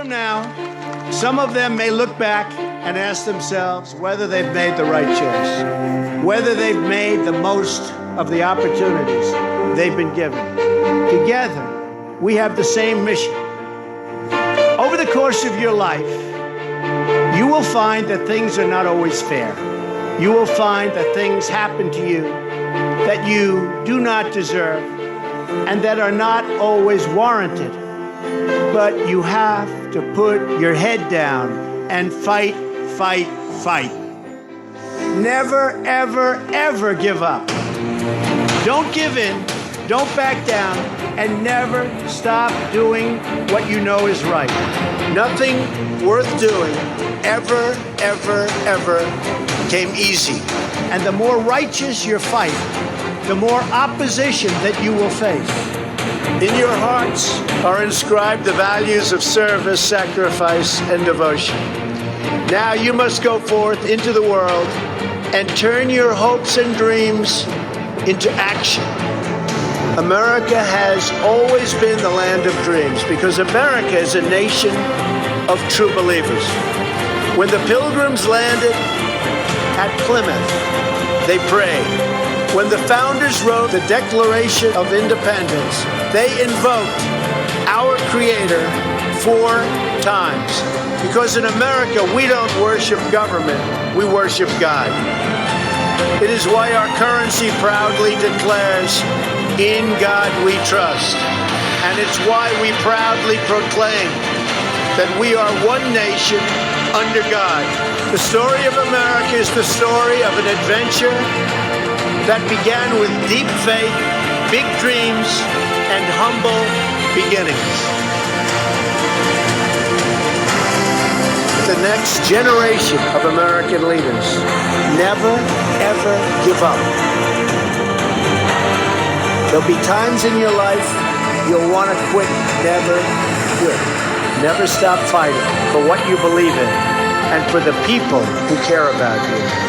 Now, some of them may look back and ask themselves whether they've made the right choice, whether they've made the most of the opportunities they've been given. Together, we have the same mission. Over the course of your life, you will find that things are not always fair. You will find that things happen to you that you do not deserve and that are not always warranted. But you have to put your head down and fight, fight, fight. Never, ever, ever give up. Don't give in, don't back down, and never stop doing what you know is right. Nothing worth doing ever, ever, ever came easy. And the more righteous your fight, the more opposition that you will face. In your hearts are inscribed the values of service, sacrifice, and devotion. Now you must go forth into the world and turn your hopes and dreams into action. America has always been the land of dreams because America is a nation of true believers. When the Pilgrims landed at Plymouth, they prayed. When the founders wrote the Declaration of Independence, they invoked our Creator 4 times. Because in America, we don't worship government, we worship God. It is why our currency proudly declares, "In God we trust." And it's why we proudly proclaim that we are one nation under God. The story of America is the story of an adventure that began with deep faith, big dreams, and humble beginnings. The next generation of American leaders, never, ever give up. There'll be times in your life you'll want to quit. Never quit. Never stop fighting for what you believe in and for the people who care about you.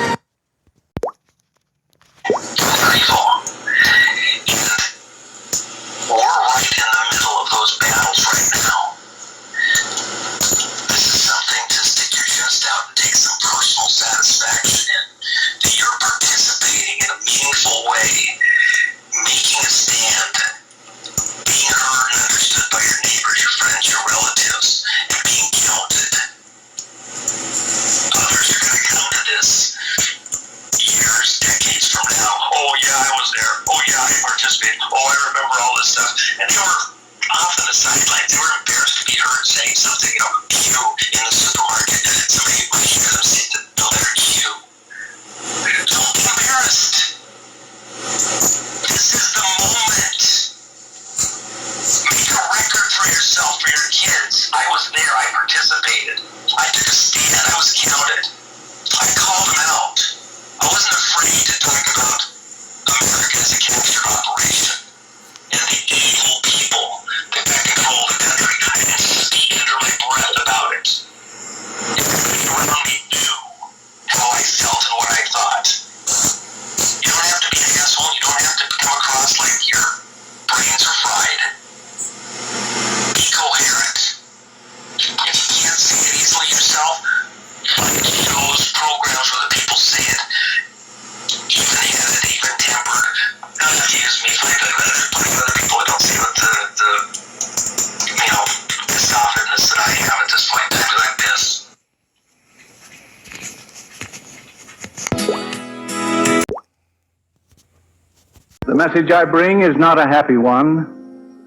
The message I bring is not a happy one,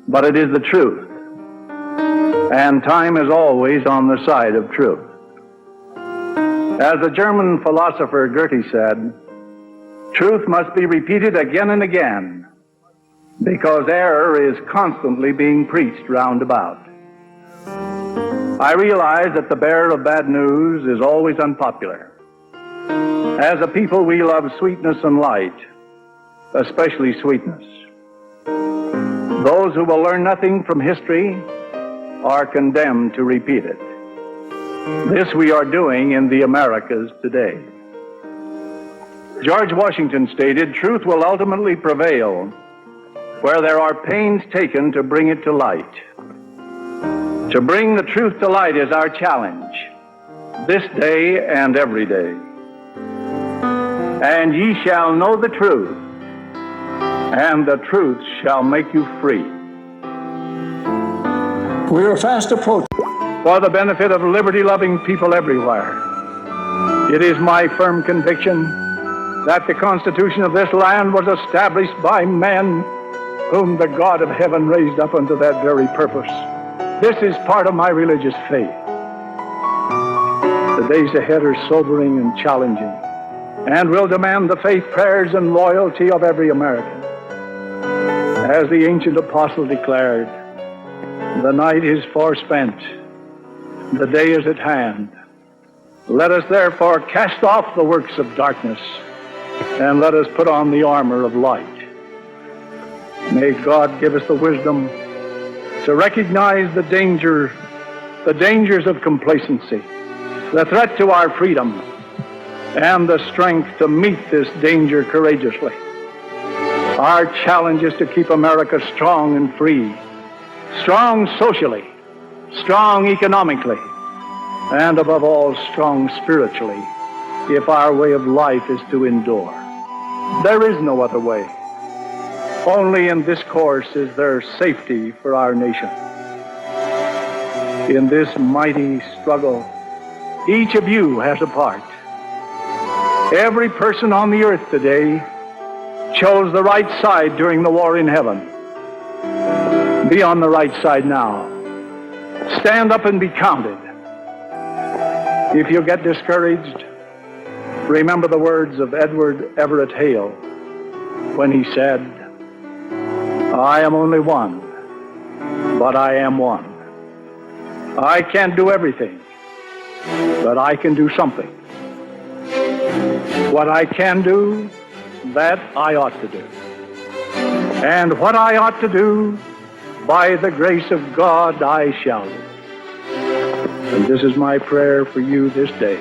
but it is the truth. And time is always on the side of truth. As the German philosopher Goethe said, truth must be repeated again and again, because error is constantly being preached round about. I realize that the bearer of bad news is always unpopular. As a people, we love sweetness and light, especially sweetness. Those who will learn nothing from history are condemned to repeat it. This we are doing in the Americas today. George Washington stated, "Truth will ultimately prevail where there are pains taken to bring it to light." To bring the truth to light is our challenge, this day and every day. And ye shall know the truth, and the truth shall make you free. We are fast approaching. For the benefit of liberty-loving people everywhere, it is my firm conviction that the Constitution of this land was established by men whom the God of heaven raised up unto that very purpose. This is part of my religious faith. The days ahead are sobering and challenging, and will demand the faith, prayers, and loyalty of every American. As the ancient apostle declared, the night is forspent, the day is at hand. Let us therefore cast off the works of darkness, and let us put on the armor of light. May God give us the wisdom to recognize the dangers of complacency, the threat to our freedom, and the strength to meet this danger courageously. Our challenge is to keep America strong and free, strong socially, strong economically, and above all, strong spiritually, if our way of life is to endure. There is no other way. Only in this course is there safety for our nation. In this mighty struggle, each of you has a part. Every person on the earth today chose the right side during the war in heaven. Be on the right side now. Stand up and be counted. If you get discouraged, remember the words of Edward Everett Hale when he said, I am only one, but I am one. I can't do everything, but I can do something. What I can do, that I ought to do. And what I ought to do, by the grace of God, I shall do. And this is my prayer for you this day.